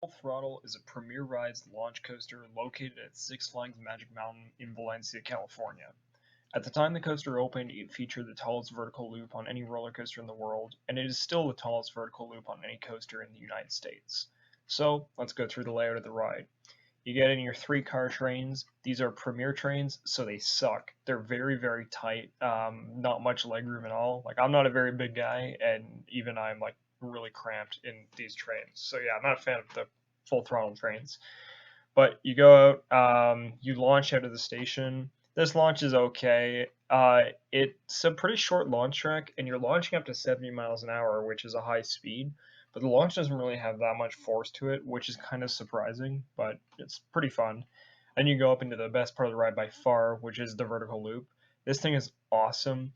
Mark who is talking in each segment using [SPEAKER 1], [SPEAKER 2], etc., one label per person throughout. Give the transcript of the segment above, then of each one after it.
[SPEAKER 1] Full Throttle is a Premier Rides launch coaster located at Six Flags Magic Mountain in Valencia, California. At the time the coaster opened, it featured the tallest vertical loop on any roller coaster in the world, and it is still the tallest vertical loop on any coaster in the United States. So, let's go through the layout of the ride. You get in your 3-car trains. These are Premier trains, so they suck. They're very, very tight. Not much legroom at all. Like, I'm not a very big guy, and even I'm like really cramped in these trains. So yeah, I'm not a fan of the Full Throttle trains. But you go out, you launch out of the station. This launch is okay. It's a pretty short launch track, and you're launching up to 70 miles an hour, which is a high speed. But the launch doesn't really have that much force to it, which is kind of surprising, but it's pretty fun. And you go up into the best part of the ride by far, which is the vertical loop. This thing is awesome.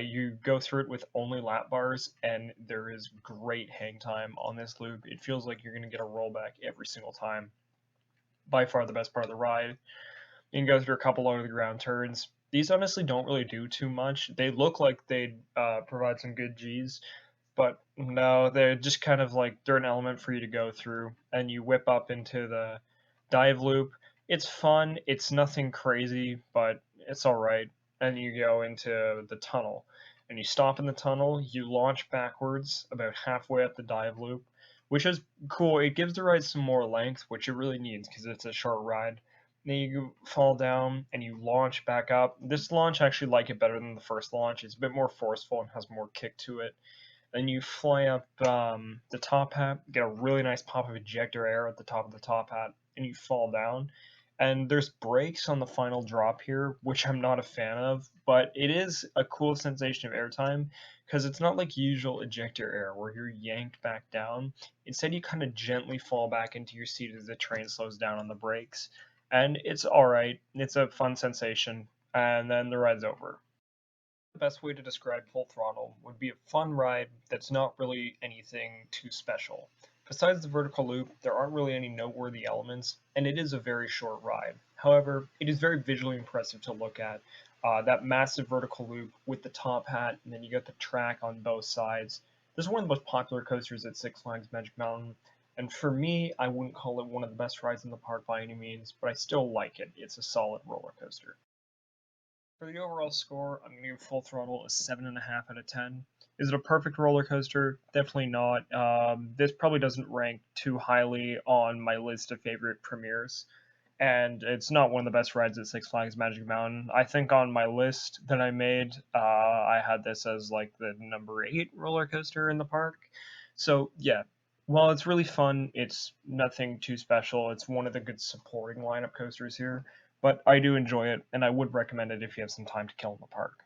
[SPEAKER 1] You go through it with only lap bars, and there is great hang time on this loop. It feels like you're going to get a rollback every single time. By far the best part of the ride. You can go through a couple over the ground turns. These honestly don't really do too much. They look like they provide some good G's, but no, they're just kind of like they're an element for you to go through, and you whip up into the dive loop. It's fun. It's nothing crazy, but it's all right. And you go into the tunnel, and you stop in the tunnel. You launch backwards about halfway up the dive loop, which is cool. It gives the ride some more length, which it really needs because it's a short ride. Then you fall down and you launch back up. This launch I actually like it better than the first launch. It's a bit more forceful and has more kick to it. Then you fly up the top hat, get a really nice pop of ejector air at the top of the top hat, and you fall down. And there's brakes on the final drop here, which I'm not a fan of, but it is a cool sensation of airtime because it's not like usual ejector air where you're yanked back down. Instead, you kind of gently fall back into your seat as the train slows down on the brakes. And it's alright, it's a fun sensation, and then the ride's over. The best way to describe Full Throttle would be a fun ride that's not really anything too special. Besides the vertical loop, there aren't really any noteworthy elements, and it is a very short ride. However, it is very visually impressive to look at. That massive vertical loop with the top hat, and then you got the track on both sides. This is one of the most popular coasters at Six Flags Magic Mountain, and for me, I wouldn't call it one of the best rides in the park by any means, but I still like it. It's a solid roller coaster. For the overall score, I'm going to give Full Throttle a 7.5 out of 10. Is it a perfect roller coaster? Definitely not. This probably doesn't rank too highly on my list of favorite premieres, and it's not one of the best rides at Six Flags Magic Mountain. I think on my list that I made, I had this as like the number 8 roller coaster in the park. So yeah, while it's really fun, it's nothing too special. It's one of the good supporting lineup coasters here, but I do enjoy it, and I would recommend it if you have some time to kill in the park.